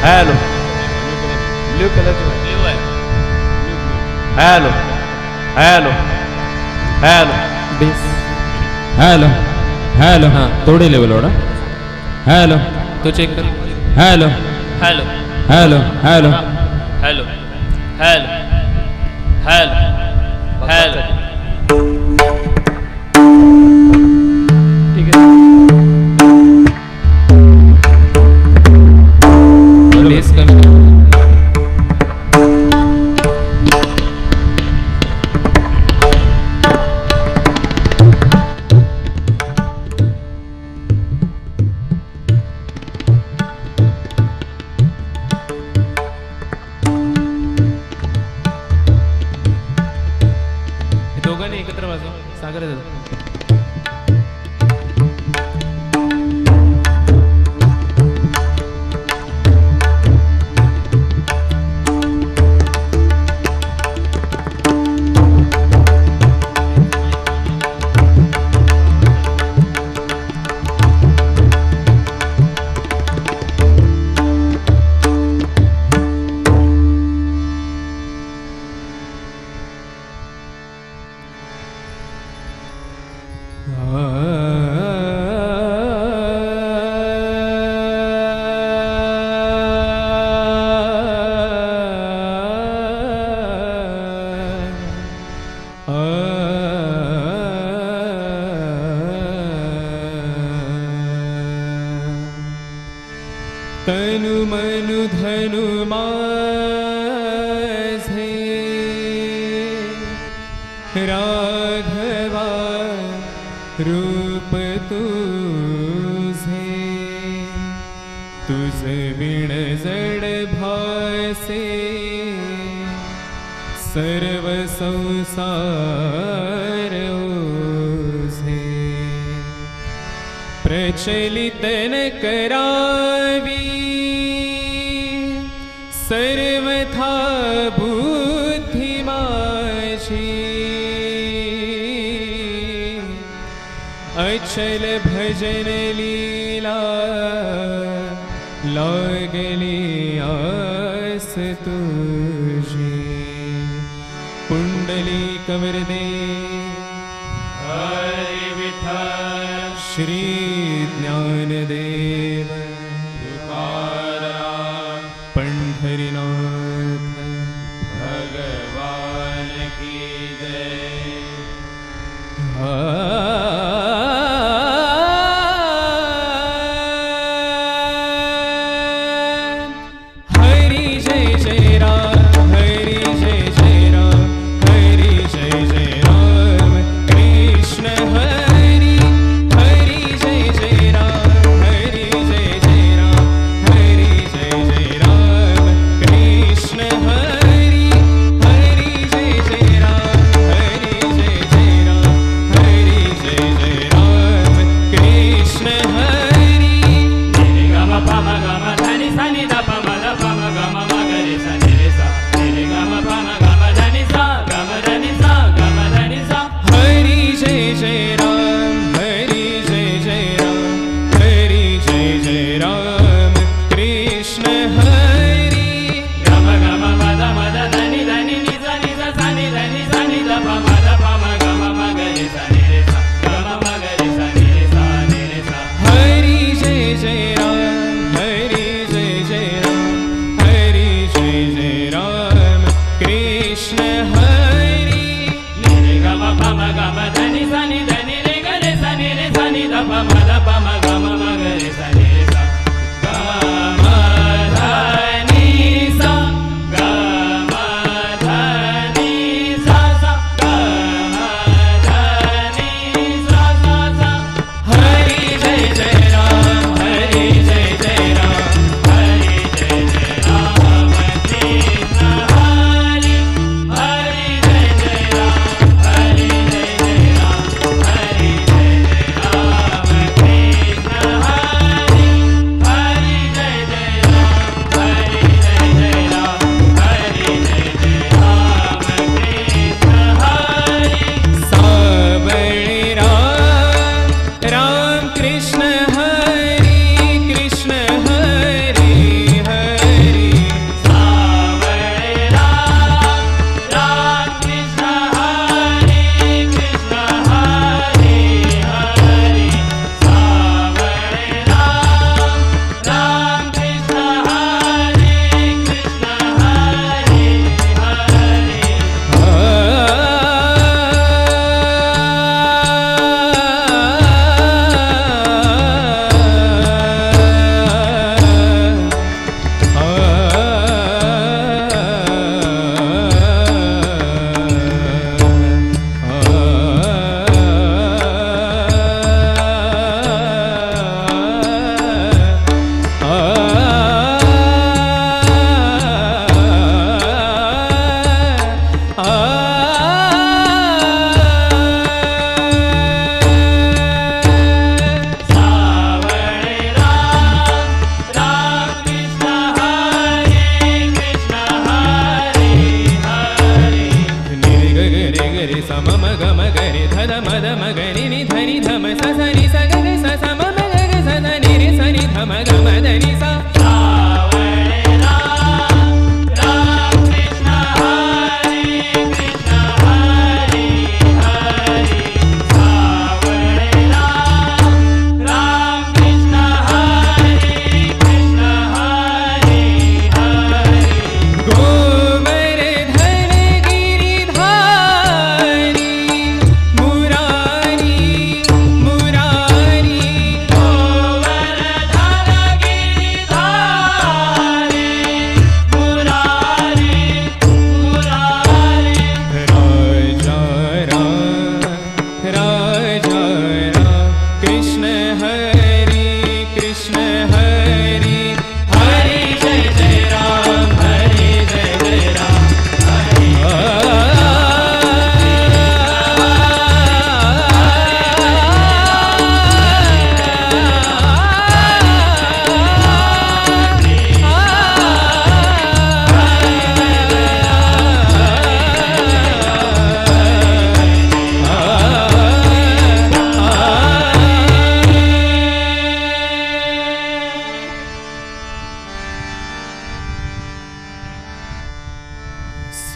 Hello blue कलरची blue आहे. Hello hello hello base hello hello हां थोडी लेवल ओढा हॅलो तो चेक कर. Hello hello hello hello hello hello hello hello. ठीक आहे. बेस कमी. दोघांनी एकत्र वाजवा सागर दादा. तनु मनु धनु माझे राघवा रूप तुझे तुझ बिन जड भासे सर्व संसार ओझे प्रचलित न करावी सर्वथा बुद्धि माझी अचल भजन लीला लागली आस तुझी पुंडली कवर दे हरि विठ्ठल श्री ज्ञानदेव तुकाराम पंढरीनाथ भगवान की जय. हरि जय जय राम हरि जय जय राम हरि जय जय राम कृष्ण हरि हरि जय जय राम हरि जय जय राम हरि जय जय राम कृष्ण हरि हरि जय जय राम हरि जय जय राम हरि जय जय राम कृष्ण हरि. रे ग म प म ग म ध नि सा नि ध प म ध प म ग म म ग रे सा नि रे सा रे ग म प म ग म ध नि सा ग म ध नि सा ग म ध नि सा. हरि जय जय राम हरि जय जय राम हरि जय जय राम कृष्ण हरि. ग म प ध ध नि ध नि नि सा नि सा सा नि ध नि सा नि ध प म ग म म ग रे सा नि रे सा ग म म ग रे सा नि रे सा नि रे सा. हरि जय जय राम हरि जय जय राम हरि जय जय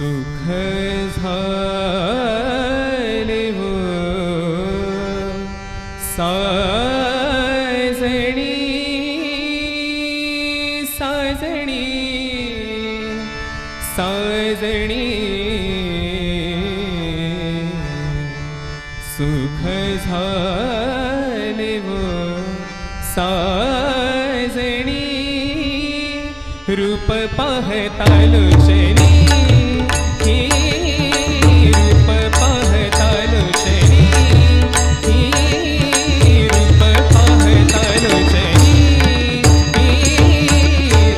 सुख झाले हो साजणी साजणी साजणी सुख झाले हो साजणी रूप पाहता लोचनी रूप पाहता लोचनी रूप पाहता लोचनी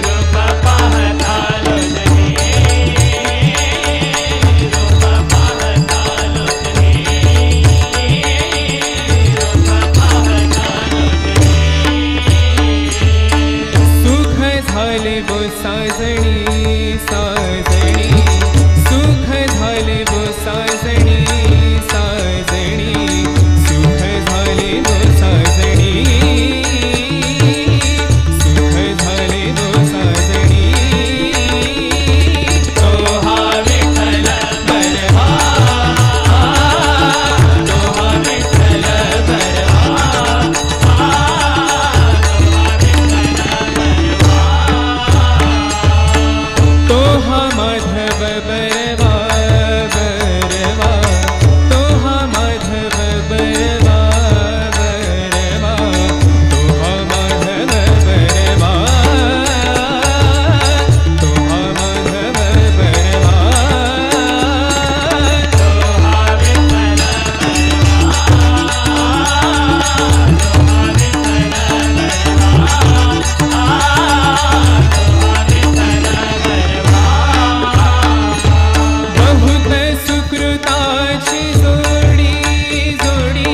रूप पाहता लोचनी रूप पाहता लोचनी रूप पाहता लोचनी सुख झाले वो साजणी साजणी सुख झाले वो साजणी साजणी सुख झाले वो साजणी सुख झाले वो साजणी तोहा विठ्ठल बरवा तोहा विठ्ठल बरवा तोहा माधव बरवा बरवा तोहा माधव बरवा बरवा तोहा माधव बरवा तोहा माधव बरवा तोहा विठ्ठल बहुत सुकृताची जोडी जोडी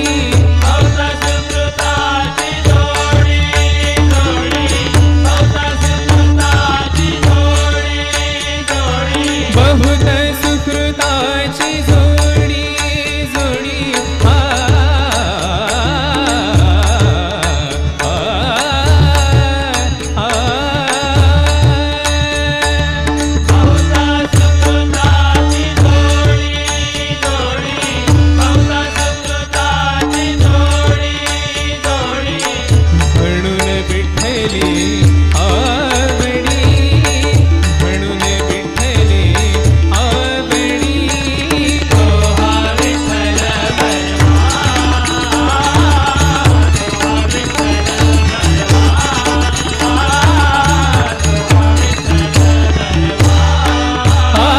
बहुत सुकृताची जोडी जोडी बहुत सुकृताची जोडी जोडी बहुत सुकृताची जोडी जोडी आ आ बहुत सुकृताची जोडी जोडी बहुत सुकृताची जोडी जोडी म्हणून विठ्ठली आवडी म्हणून विठ्ठली आवडी तोहा विठ्ठल बरवा तोहा विठ्ठल आ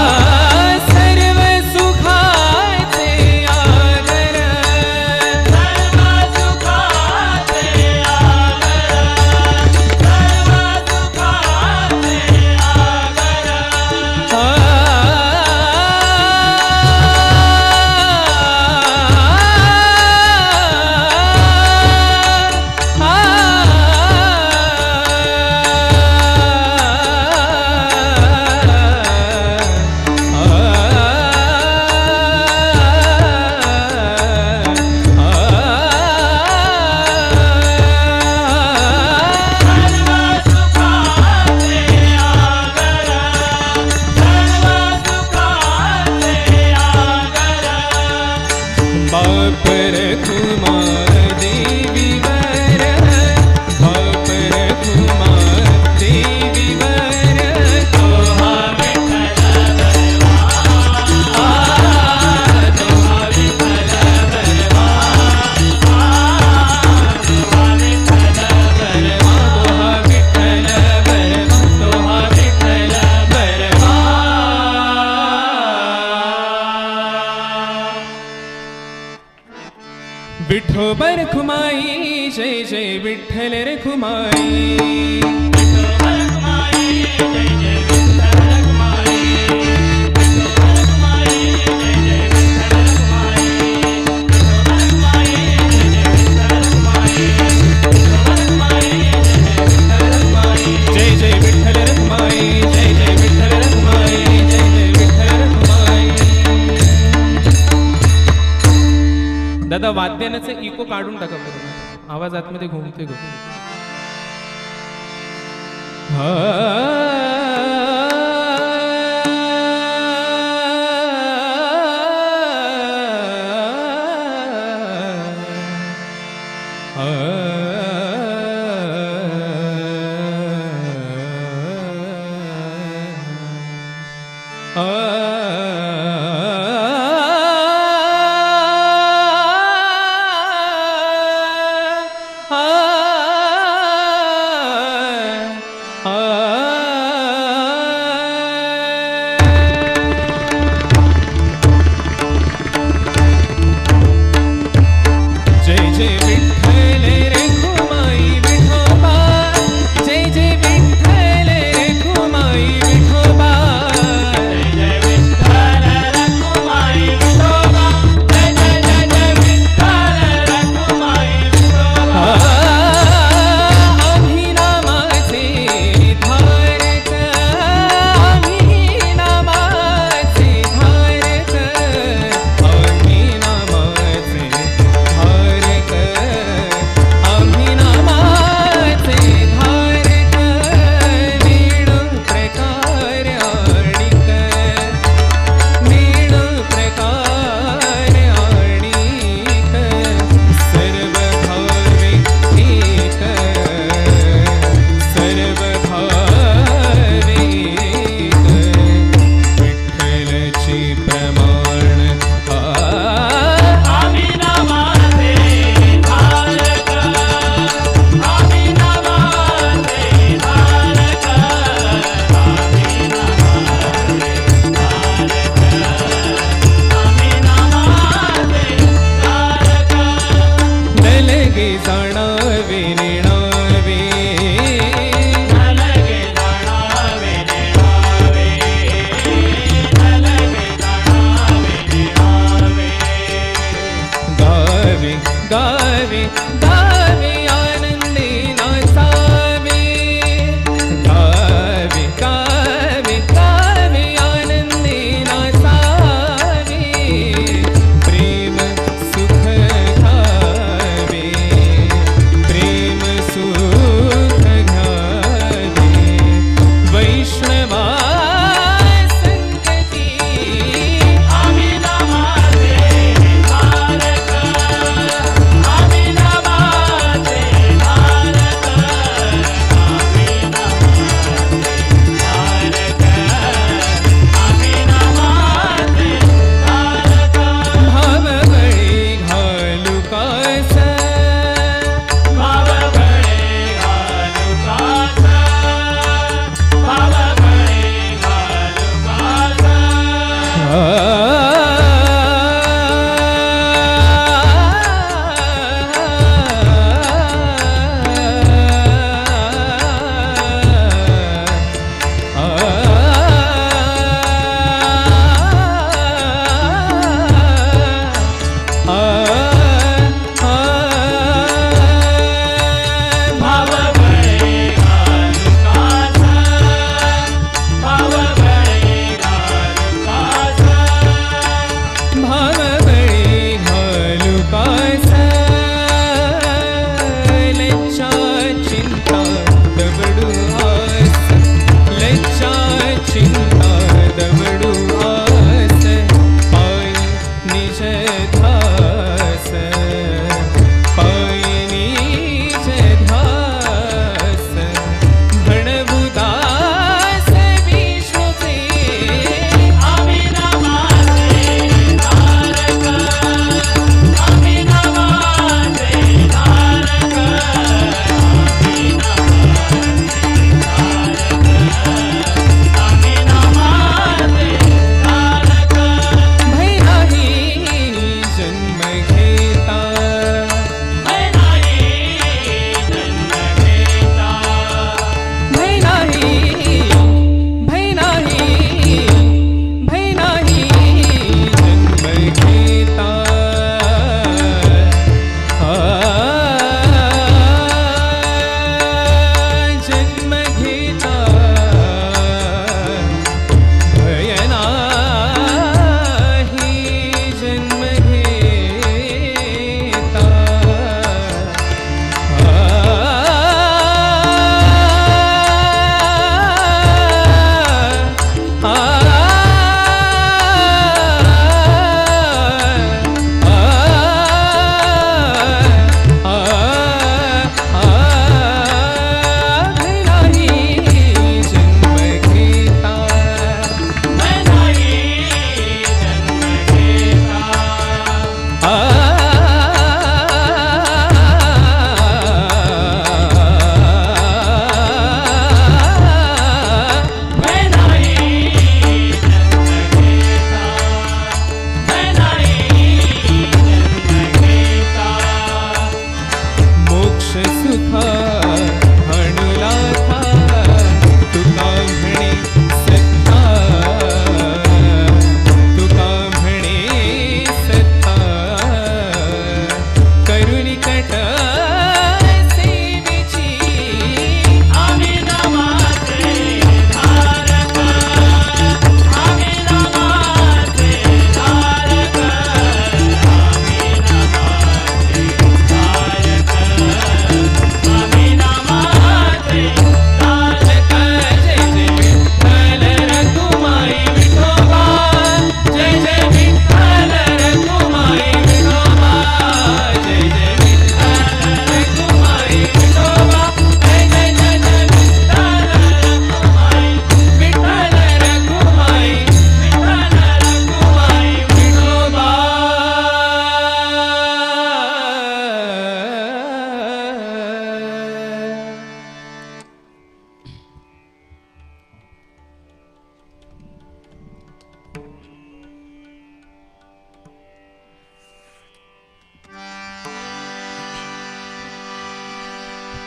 सर्व सुखाचे आगर सर्व सुखाचे आगर सर्व सुखाचे आगर सर्व सुखाचे आगर सर्व सुखाचे आगर बाप रखुमा देवीवर बाप रखुमा देवीवर तोहा विठ्ठल बरवा तोहा विठ्ठल बरवा तोहा विठ्ठल बरवा तोहा विठ्ठल बरवा तोहा विठ्ठल बरवा विठोबा रखुमाई जय जय विठ्ठल रखुमाई विठोबा रखुमाई जय जय विठ्ठल रखुमाई विठोबा रखुमाई जय जय विठ्ठल रखुमाई विठोबा रखुमाई जय जय विठ्ठल रखुमाई विठोबा रखुमाई जय जय विठ्ठल रखुमाई जय जय विठ्ठल रखुमाई जय जय विठ्ठल रखुमाई जय जय विठ्ठल रखुमाई दादा वाद्यानाचं इको काढून टाका पूर्ण आवाज आतमध्ये घुमतोय गो हा जय जय विठ्ठल रखुमाई विठोबा जय जय विठ्ठल रखुमाई विठोबा जय विठ्ठल रखुमाई विठोबा जय जय जय जय विठ्ठल रखुमाई विठोबा आम्ही नामाचे धारक आम्ही नामाचे धारक आम्ही नामाचे धारक आम्ही नामाचे धारक वीण प्रकार आणिक वीण प्रकार आणिक सर्व भावे एक सर्व भावे एक विठ्ठलची प्रमाण आम्ही नामाचे धारक आम्ही नामाचे धारक आम्ही नामाचे धारक आम्ही नामाचे धारक नलगे जाणावे नेणावे नलगे जाणावे नेणावे नलगे जाणावे नेणावे गावे गावे गावे आनंदे नाचावे गावे गावे गावे आनंदे नाचावे प्रेम सुख घ्यावे प्रेम सुख घ्यावे वैष्णवा संगती आम्ही नामाचे धारक आम्ही नामाचे धारक आम्ही नामाचे धारक आम्ही नामाचे धारक भावगळे घालू कास भावगळे घालू कास भावगळे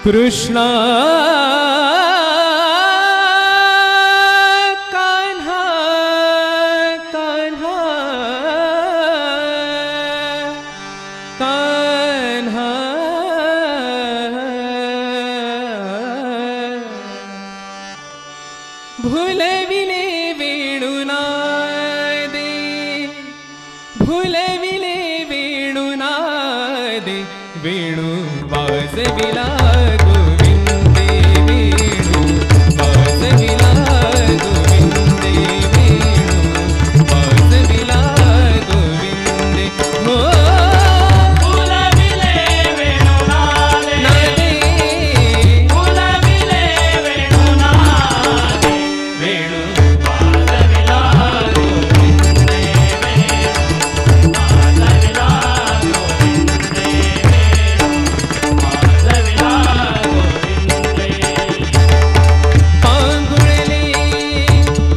कृष्णा कान्हा कान्हा कान्हा भुलविले वेणुनादे भुलविले वेणुनादे वेणु वाजविला गोविंदे वेणु वाजविला गोविंदे वेणु वाजविला गोविंदे हो फुलविले वेणुनादे फुलविले वेणुनादे वेणु वाजविला गोविंदे वेणु वाजविला गोविंदे पांगुळले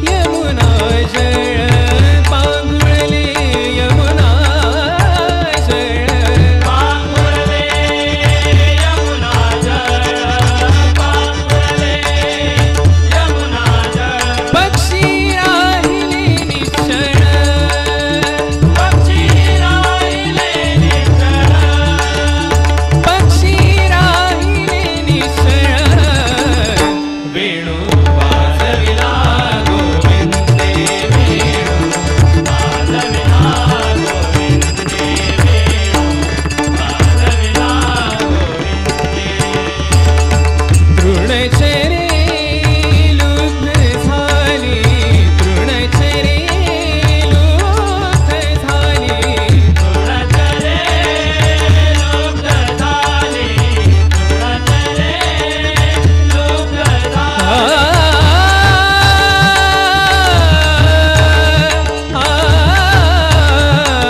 यमुना जळ पांगुळले यमुना जळ पांगुळले यमुना जळ पांगुळले यमुना जळ पक्षी राहिले निश्चळ पक्षी राहिले निश्चळ पक्षी राहिले निश्चळ वेणु वाजविला गोविंदे वेणु वाजविला गोविंदे वेणु वाजविला गोविंदे तृणचरे लुब्ध झाली तृणचरे लुब्ध झाली तुळचरे लुब्ध झाली तुळचरे लुब्ध झाली तुळचरे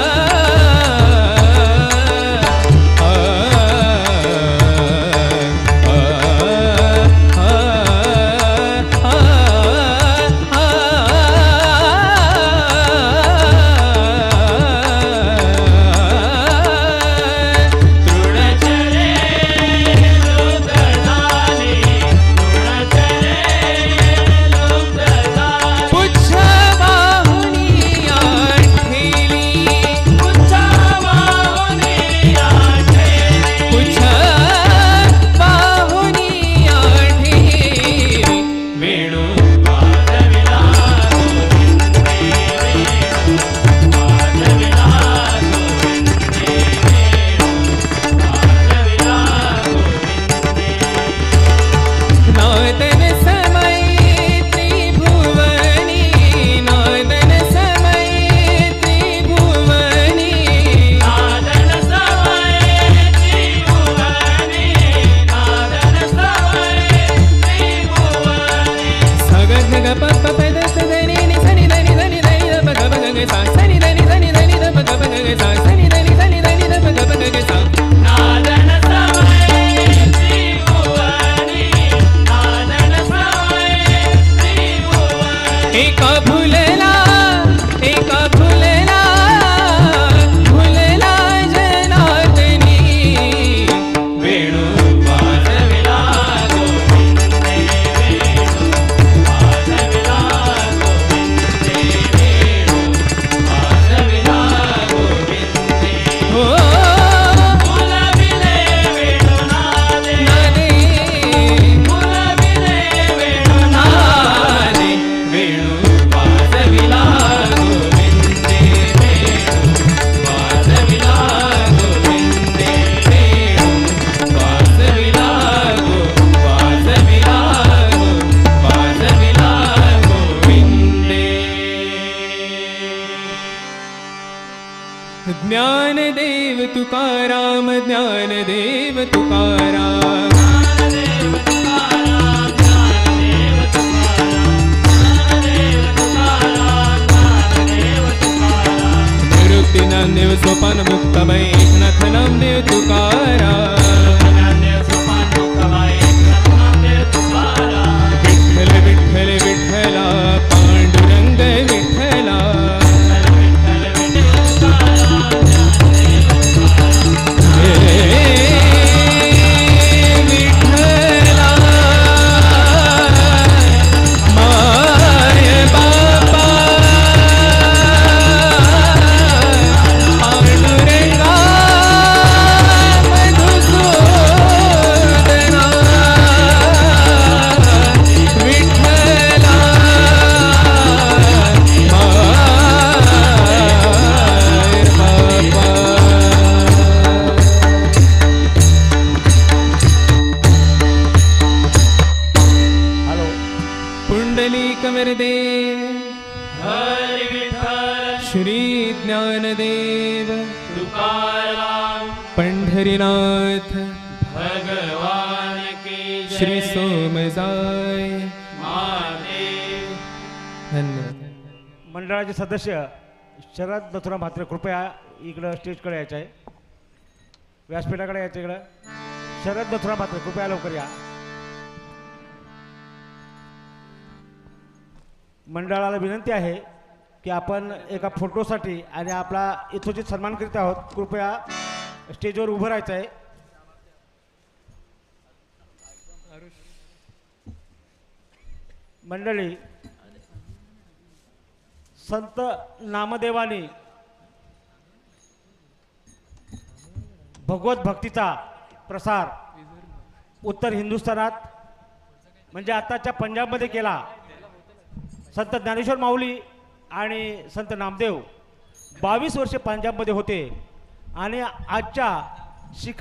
लुब्ध झाली तुळचरे लुब्ध झाली पुच्छ बाहुनी आठेली पुच्छावाहुनी आठेली पुच्छ बाहुनी आठेली वेणु वाजविला गोविंदे वेणु वाजविला गोविंदे वेणु वाजविला गोविंदे नादन समय त्रिभुवनी नादन समय त्रिभुवनी नादन समय त्रिभुवनी नादन समय त्रिभुवनी सगग ग प प प द द नि नि स नि द नि द नि द नि द प ग प ग ग सा स नि द नि द नि द नि द प ग प ग ग सा स नि द नि द नि द नि द प ग प ग ग सा नादन समय त्रिभुवनी नादन समय त्रिभुवनी एका भुलला भुलला जनार्दनी वेणु वाजविला गोविंदे वेणु वाजविला गोविंदे वेणु वाजविला गोविंदे हो फुलविले वेणुनादे नादे फुलविले वेणुनादे वेणु वाजविला गोविंदे वेणु वाजविला गोविंदे वेणु वाजविला वाजविला गोविंदे ज्ञानदेव तुकाराम ज्ञानदेव तुकाराम ज्ञानदेव तुकाराम ज्ञानदेव तुकाराम ज्ञानदेव तुकाराम ज्ञानदेव तुकाराम निरुक्ती नामदेव सोपान मुक्तमय एकनाथ नामदेव तुकाराम ज्ञानदेव सोपान मुक्तमय नामदेव तुकाराम विठ्ठल विठ्ठल विठ्ठला पांडुरंग विठ्ठला विठ्ठल विठ्ठल तुकाराम ज्ञानदेव तुकाराम हे हरी विठ्ठल श्री ज्ञानदेव तुकाराम पंढरीनाथ भगवान की जय. श्री सोमजाय महादेव. धन्यवाद. मंडळाचे सदस्य शरद नथुराम म्हात्रे कृपया इकडं स्टेजकडे यायचं आहे, व्यासपीठाकडे यायचं इकडं. शरद नथुराम म्हात्रे कृपया लवकर या. मंडळाला विनंती आहे की आपण एका फोटोसाठी आणि आपला यथोचित सन्मान करीत आहोत. कृपया स्टेजवर उभं राहायचं आहे. मंडळी, संत नामदेवानी भगवत भक्तीचा प्रसार उत्तर हिंदुस्थानात म्हणजे आताच्या पंजाबमध्ये केला. संत ज्ञानेश्वर माऊली आणि संत नामदेव 22 वर्षे पंजाबमध्ये होते आणि आजच्या शिखा